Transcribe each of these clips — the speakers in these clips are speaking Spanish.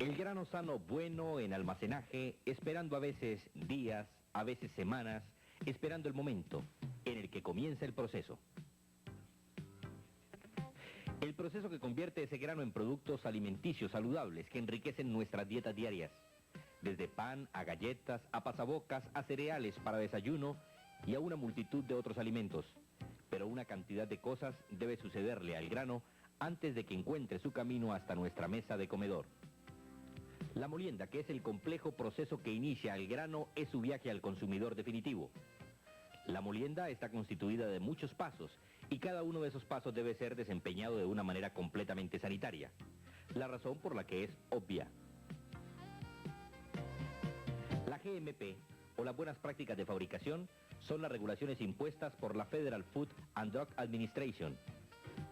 El grano sano bueno en almacenaje, esperando a veces días, a veces semanas, esperando el momento en el que comienza el proceso. El proceso que convierte ese grano en productos alimenticios saludables que enriquecen nuestras dietas diarias. Desde pan, a galletas, a pasabocas, a cereales para desayuno y a una multitud de otros alimentos. Pero una cantidad de cosas debe sucederle al grano antes de que encuentre su camino hasta nuestra mesa de comedor. La molienda, que es el complejo proceso que inicia el grano, es su viaje al consumidor definitivo. La molienda está constituida de muchos pasos y cada uno de esos pasos debe ser desempeñado de una manera completamente sanitaria. La razón por la que es obvia. La GMP, o las buenas prácticas de fabricación, son las regulaciones impuestas por la Federal Food and Drug Administration.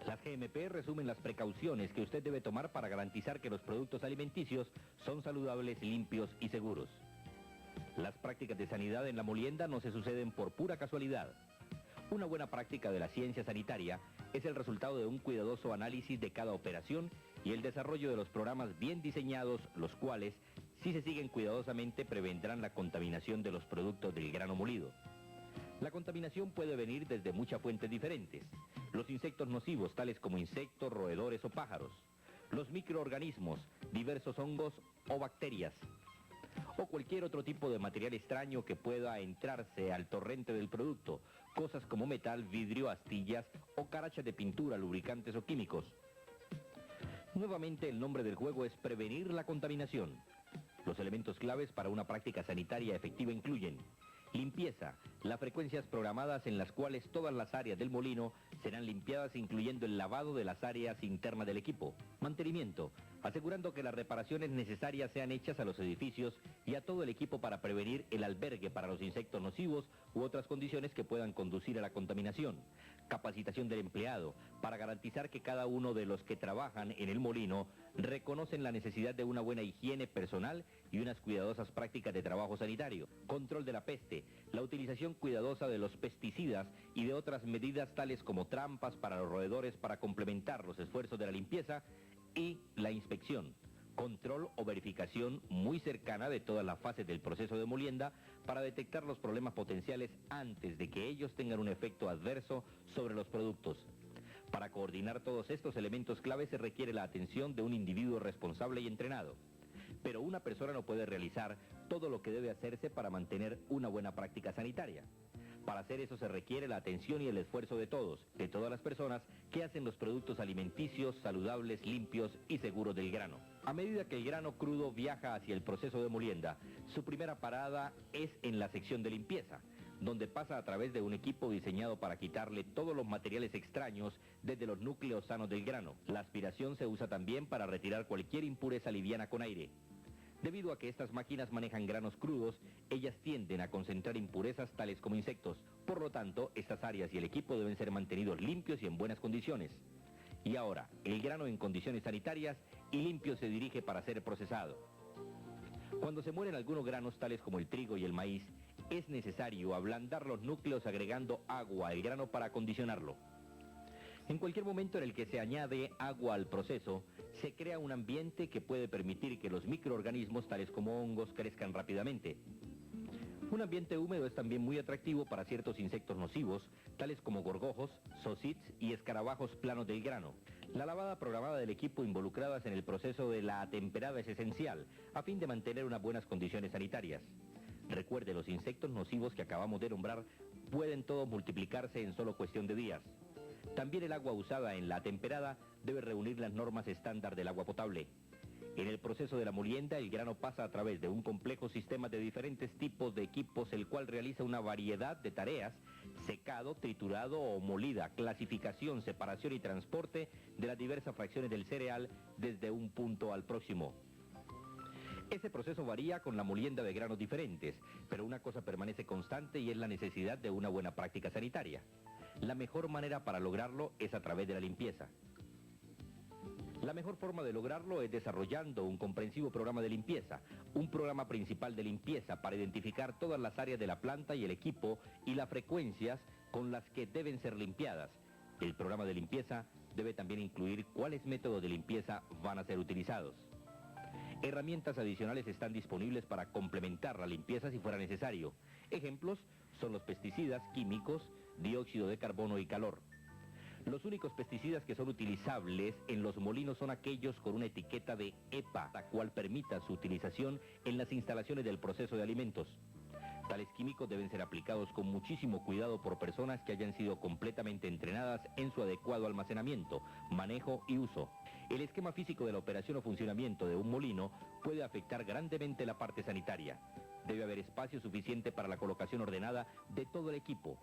Las GMP resumen las precauciones que usted debe tomar para garantizar que los productos alimenticios son saludables, limpios y seguros. Las prácticas de sanidad en la molienda no se suceden por pura casualidad. Una buena práctica de la ciencia sanitaria es el resultado de un cuidadoso análisis de cada operación y el desarrollo de los programas bien diseñados, los cuales, si se siguen cuidadosamente, prevendrán la contaminación de los productos del grano molido. La contaminación puede venir desde muchas fuentes diferentes. Los insectos nocivos, tales como insectos, roedores o pájaros. Los microorganismos, diversos hongos o bacterias. O cualquier otro tipo de material extraño que pueda entrarse al torrente del producto, cosas como metal, vidrio, astillas o carachas de pintura, lubricantes o químicos. Nuevamente, el nombre del juego es prevenir la contaminación. Los elementos claves para una práctica sanitaria efectiva incluyen limpieza, las frecuencias programadas en las cuales todas las áreas del molino serán limpiadas, incluyendo el lavado de las áreas internas del equipo. Mantenimiento, asegurando que las reparaciones necesarias sean hechas a los edificios y a todo el equipo para prevenir el albergue para los insectos nocivos u otras condiciones que puedan conducir a la contaminación. Capacitación del empleado, para garantizar que cada uno de los que trabajan en el molino reconocen la necesidad de una buena higiene personal y unas cuidadosas prácticas de trabajo sanitario. Control de la peste, la utilización cuidadosa de los pesticidas y de otras medidas tales como trampas para los roedores para complementar los esfuerzos de la limpieza. Y la inspección, control o verificación muy cercana de todas las fases del proceso de molienda para detectar los problemas potenciales antes de que ellos tengan un efecto adverso sobre los productos. Para coordinar todos estos elementos clave se requiere la atención de un individuo responsable y entrenado. Pero una persona no puede realizar todo lo que debe hacerse para mantener una buena práctica sanitaria. Para hacer eso se requiere la atención y el esfuerzo de todos, de todas las personas que hacen los productos alimenticios, saludables, limpios y seguros del grano. A medida que el grano crudo viaja hacia el proceso de molienda, su primera parada es en la sección de limpieza, donde pasa a través de un equipo diseñado para quitarle todos los materiales extraños desde los núcleos sanos del grano. La aspiración se usa también para retirar cualquier impureza liviana con aire. Debido a que estas máquinas manejan granos crudos, ellas tienden a concentrar impurezas tales como insectos. Por lo tanto, estas áreas y el equipo deben ser mantenidos limpios y en buenas condiciones. Y ahora, el grano en condiciones sanitarias y limpio se dirige para ser procesado. Cuando se mueren algunos granos tales como el trigo y el maíz, es necesario ablandar los núcleos agregando agua al grano para acondicionarlo. En cualquier momento en el que se añade agua al proceso, se crea un ambiente que puede permitir que los microorganismos tales como hongos crezcan rápidamente. Un ambiente húmedo es también muy atractivo para ciertos insectos nocivos, tales como gorgojos, sosids y escarabajos planos del grano. La lavada programada del equipo involucradas en el proceso de la atemperada es esencial, a fin de mantener unas buenas condiciones sanitarias. Recuerde, los insectos nocivos que acabamos de nombrar pueden todos multiplicarse en solo cuestión de días. También el agua usada en la atemperada debe reunir las normas estándar del agua potable. En el proceso de la molienda, el grano pasa a través de un complejo sistema de diferentes tipos de equipos, el cual realiza una variedad de tareas: secado, triturado o molida, clasificación, separación y transporte de las diversas fracciones del cereal desde un punto al próximo. Ese proceso varía con la molienda de granos diferentes, pero una cosa permanece constante y es la necesidad de una buena práctica sanitaria. La mejor manera para lograrlo es a través de la limpieza. La mejor forma de lograrlo es desarrollando un comprensivo programa de limpieza, un programa principal de limpieza para identificar todas las áreas de la planta y el equipo y las frecuencias con las que deben ser limpiadas. El programa de limpieza debe también incluir cuáles métodos de limpieza van a ser utilizados. Herramientas adicionales están disponibles para complementar la limpieza si fuera necesario. Ejemplos son los pesticidas, químicos, dióxido de carbono y calor. Los únicos pesticidas que son utilizables en los molinos son aquellos con una etiqueta de EPA, la cual permita su utilización en las instalaciones del proceso de alimentos. Tales químicos deben ser aplicados con muchísimo cuidado por personas que hayan sido completamente entrenadas en su adecuado almacenamiento, manejo y uso. El esquema físico de la operación o funcionamiento de un molino puede afectar grandemente la parte sanitaria. Debe haber espacio suficiente para la colocación ordenada de todo el equipo.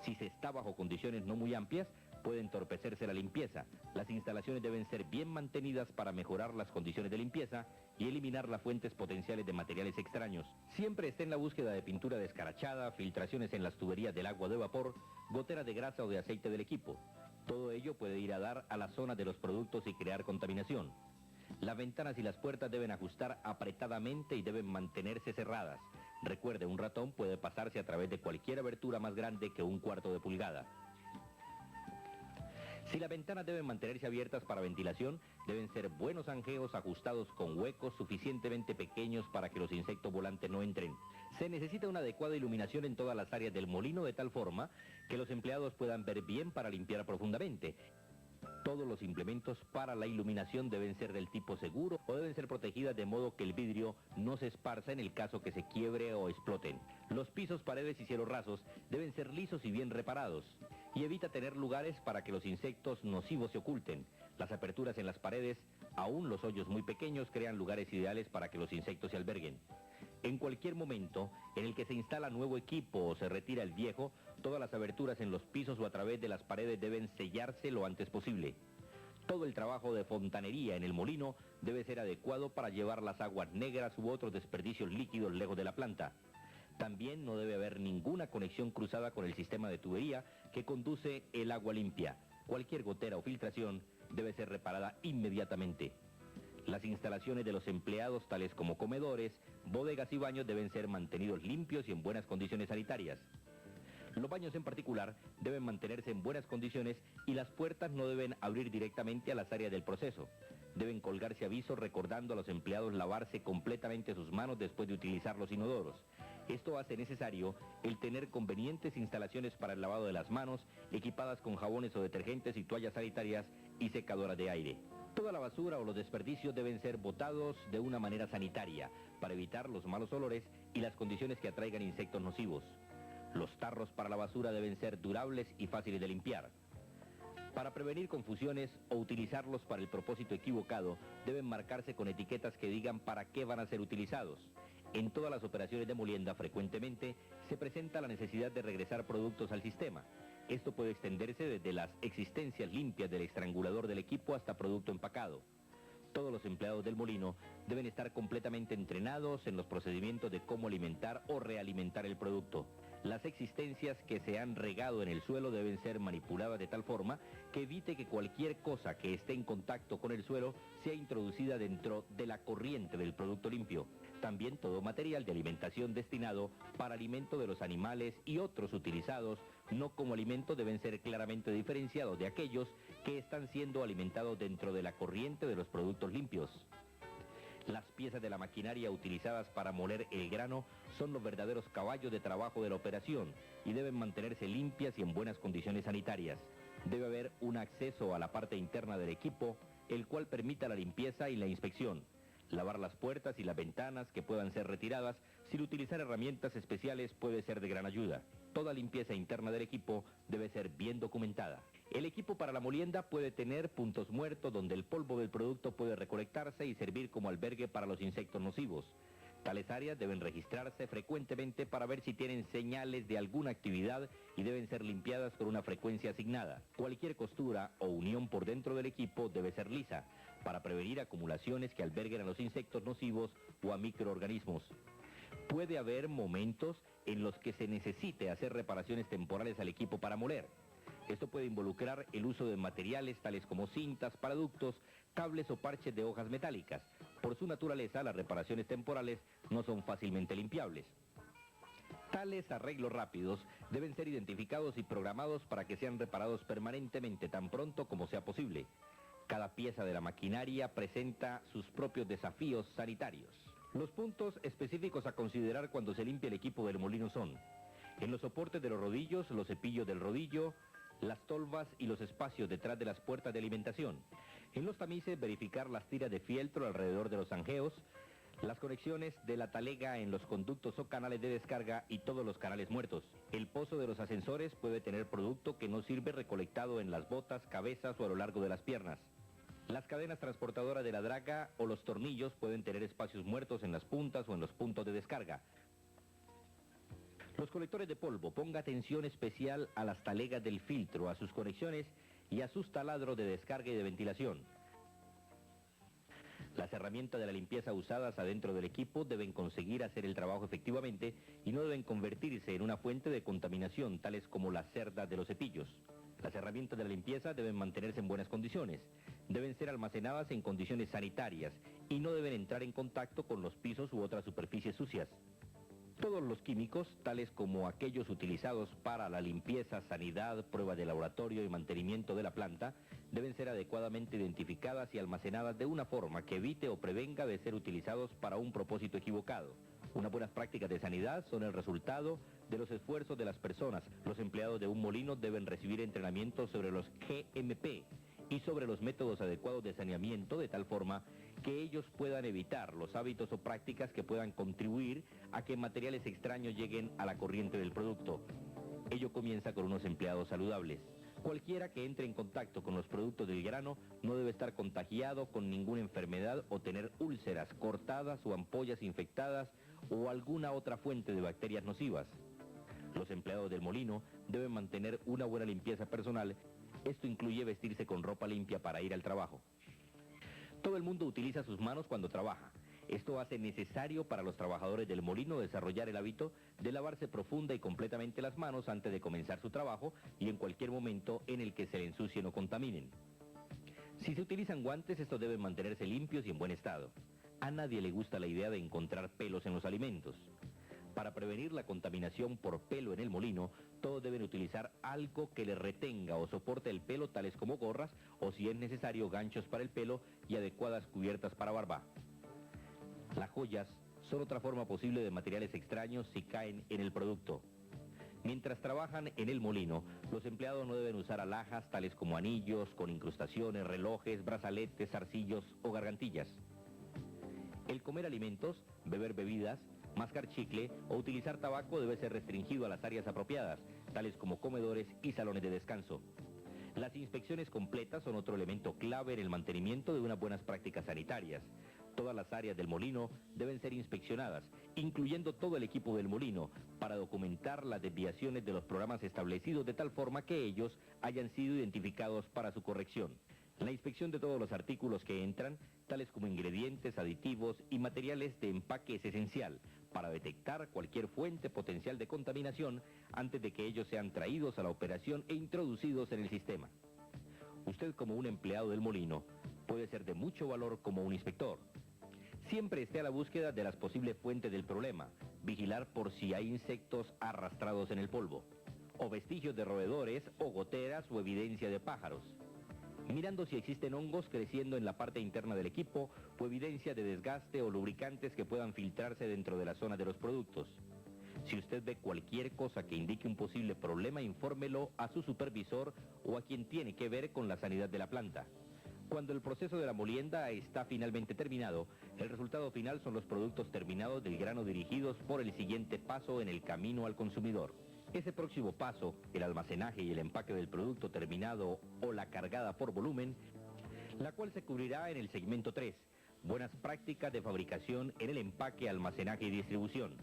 Si se está bajo condiciones no muy amplias, puede entorpecerse la limpieza. Las instalaciones deben ser bien mantenidas para mejorar las condiciones de limpieza y eliminar las fuentes potenciales de materiales extraños. Siempre esté en la búsqueda de pintura descarachada, filtraciones en las tuberías del agua de vapor, goteras de grasa o de aceite del equipo. Todo ello puede ir a dar a la zona de los productos y crear contaminación. Las ventanas y las puertas deben ajustar apretadamente y deben mantenerse cerradas. Recuerde, un ratón puede pasarse a través de cualquier abertura más grande que 1/4 de pulgada. Si las ventanas deben mantenerse abiertas para ventilación, deben ser buenos anjeos ajustados con huecos suficientemente pequeños para que los insectos volantes no entren. Se necesita una adecuada iluminación en todas las áreas del molino de tal forma que los empleados puedan ver bien para limpiar profundamente. Todos los implementos para la iluminación deben ser del tipo seguro o deben ser protegidas de modo que el vidrio no se esparza en el caso que se quiebre o exploten. Los pisos, paredes y cielos rasos deben ser lisos y bien reparados. Y evita tener lugares para que los insectos nocivos se oculten. Las aperturas en las paredes, aún los hoyos muy pequeños, crean lugares ideales para que los insectos se alberguen. En cualquier momento en el que se instala nuevo equipo o se retira el viejo, todas las aberturas en los pisos o a través de las paredes deben sellarse lo antes posible. Todo el trabajo de fontanería en el molino debe ser adecuado para llevar las aguas negras u otros desperdicios líquidos lejos de la planta. También no debe haber ninguna conexión cruzada con el sistema de tubería que conduce el agua limpia. Cualquier gotera o filtración debe ser reparada inmediatamente. Las instalaciones de los empleados, tales como comedores, bodegas y baños, deben ser mantenidos limpios y en buenas condiciones sanitarias. Los baños en particular deben mantenerse en buenas condiciones y las puertas no deben abrir directamente a las áreas del proceso. Deben colgarse avisos recordando a los empleados lavarse completamente sus manos después de utilizar los inodoros. Esto hace necesario el tener convenientes instalaciones para el lavado de las manos, equipadas con jabones o detergentes y toallas sanitarias y secadoras de aire. Toda la basura o los desperdicios deben ser botados de una manera sanitaria para evitar los malos olores y las condiciones que atraigan insectos nocivos. Los tarros para la basura deben ser durables y fáciles de limpiar. Para prevenir confusiones o utilizarlos para el propósito equivocado, deben marcarse con etiquetas que digan para qué van a ser utilizados. En todas las operaciones de molienda frecuentemente se presenta la necesidad de regresar productos al sistema. Esto puede extenderse desde las existencias limpias del estrangulador del equipo hasta producto empacado. Todos los empleados del molino deben estar completamente entrenados en los procedimientos de cómo alimentar o realimentar el producto. Las existencias que se han regado en el suelo deben ser manipuladas de tal forma que evite que cualquier cosa que esté en contacto con el suelo sea introducida dentro de la corriente del producto limpio. También todo material de alimentación destinado para alimento de los animales y otros utilizados no como alimento deben ser claramente diferenciados de aquellos que están siendo alimentados dentro de la corriente de los productos limpios. Las piezas de la maquinaria utilizadas para moler el grano son los verdaderos caballos de trabajo de la operación y deben mantenerse limpias y en buenas condiciones sanitarias. Debe haber un acceso a la parte interna del equipo, el cual permita la limpieza y la inspección. Lavar las puertas y las ventanas que puedan ser retiradas sin utilizar herramientas especiales puede ser de gran ayuda. Toda limpieza interna del equipo debe ser bien documentada. El equipo para la molienda puede tener puntos muertos donde el polvo del producto puede recolectarse y servir como albergue para los insectos nocivos. Tales áreas deben registrarse frecuentemente para ver si tienen señales de alguna actividad y deben ser limpiadas con una frecuencia asignada. Cualquier costura o unión por dentro del equipo debe ser lisa para prevenir acumulaciones que alberguen a los insectos nocivos o a microorganismos. Puede haber momentos en los que se necesite hacer reparaciones temporales al equipo para moler. Esto puede involucrar el uso de materiales tales como cintas, paraductos, cables o parches de hojas metálicas. Por su naturaleza, las reparaciones temporales no son fácilmente limpiables. Tales arreglos rápidos deben ser identificados y programados para que sean reparados permanentemente tan pronto como sea posible. Cada pieza de la maquinaria presenta sus propios desafíos sanitarios. Los puntos específicos a considerar cuando se limpia el equipo del molino son: en los soportes de los rodillos, los cepillos del rodillo, las tolvas y los espacios detrás de las puertas de alimentación. En los tamices, verificar las tiras de fieltro alrededor de los anjeos, las conexiones de la talega en los conductos o canales de descarga y todos los canales muertos. El pozo de los ascensores puede tener producto que no sirve recolectado en las botas, cabezas o a lo largo de las piernas. Las cadenas transportadoras de la draga o los tornillos pueden tener espacios muertos en las puntas o en los puntos de descarga. Los colectores de polvo, ponga atención especial a las talegas del filtro, a sus conexiones y a sus taladros de descarga y de ventilación. Las herramientas de la limpieza usadas adentro del equipo deben conseguir hacer el trabajo efectivamente y no deben convertirse en una fuente de contaminación, tales como las cerdas de los cepillos. Las herramientas de la limpieza deben mantenerse en buenas condiciones, deben ser almacenadas en condiciones sanitarias y no deben entrar en contacto con los pisos u otras superficies sucias. Todos los químicos, tales como aquellos utilizados para la limpieza, sanidad, prueba de laboratorio y mantenimiento de la planta, deben ser adecuadamente identificadas y almacenadas de una forma que evite o prevenga de ser utilizados para un propósito equivocado. Unas buenas prácticas de sanidad son el resultado de los esfuerzos de las personas. Los empleados de un molino deben recibir entrenamiento sobre los GMP y sobre los métodos adecuados de saneamiento, de tal forma que ellos puedan evitar los hábitos o prácticas que puedan contribuir a que materiales extraños lleguen a la corriente del producto. Ello comienza con unos empleados saludables. Cualquiera que entre en contacto con los productos del grano no debe estar contagiado con ninguna enfermedad o tener úlceras, cortadas o ampollas infectadas o alguna otra fuente de bacterias nocivas. Los empleados del molino deben mantener una buena limpieza personal. Esto incluye vestirse con ropa limpia para ir al trabajo. Todo el mundo utiliza sus manos cuando trabaja. Esto hace necesario para los trabajadores del molino desarrollar el hábito de lavarse profunda y completamente las manos antes de comenzar su trabajo y en cualquier momento en el que se le ensucien o contaminen. Si se utilizan guantes, estos deben mantenerse limpios y en buen estado. A nadie le gusta la idea de encontrar pelos en los alimentos. Para prevenir la contaminación por pelo en el molino, todos deben utilizar algo que le retenga o soporte el pelo, tales como gorras o, si es necesario, ganchos para el pelo y adecuadas cubiertas para barba. Las joyas son otra forma posible de materiales extraños si caen en el producto. Mientras trabajan en el molino, los empleados no deben usar alhajas tales como anillos con incrustaciones, relojes, brazaletes, zarcillos o gargantillas. El comer alimentos, beber bebidas, mascar chicle o utilizar tabaco debe ser restringido a las áreas apropiadas, tales como comedores y salones de descanso. Las inspecciones completas son otro elemento clave en el mantenimiento de unas buenas prácticas sanitarias. Todas las áreas del molino deben ser inspeccionadas, incluyendo todo el equipo del molino, para documentar las desviaciones de los programas establecidos de tal forma que ellos hayan sido identificados para su corrección. La inspección de todos los artículos que entran, tales como ingredientes, aditivos y materiales de empaque, es esencial para detectar cualquier fuente potencial de contaminación antes de que ellos sean traídos a la operación e introducidos en el sistema. Usted, como un empleado del molino, puede ser de mucho valor como un inspector. Siempre esté a la búsqueda de las posibles fuentes del problema, vigilar por si hay insectos arrastrados en el polvo, o vestigios de roedores o goteras o evidencia de pájaros. Mirando si existen hongos creciendo en la parte interna del equipo o evidencia de desgaste o lubricantes que puedan filtrarse dentro de la zona de los productos. Si usted ve cualquier cosa que indique un posible problema, infórmelo a su supervisor o a quien tiene que ver con la sanidad de la planta. Cuando el proceso de la molienda está finalmente terminado, el resultado final son los productos terminados del grano dirigidos por el siguiente paso en el camino al consumidor. Ese próximo paso, el almacenaje y el empaque del producto terminado o la cargada por volumen, la cual se cubrirá en el segmento 3, buenas prácticas de fabricación en el empaque, almacenaje y distribución.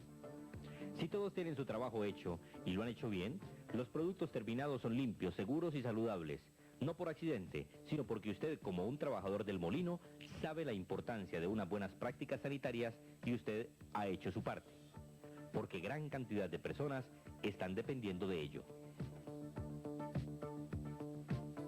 Si todos tienen su trabajo hecho y lo han hecho bien, los productos terminados son limpios, seguros y saludables. No por accidente, sino porque usted, como un trabajador del molino, sabe la importancia de unas buenas prácticas sanitarias y usted ha hecho su parte. Porque gran cantidad de personas están dependiendo de ello.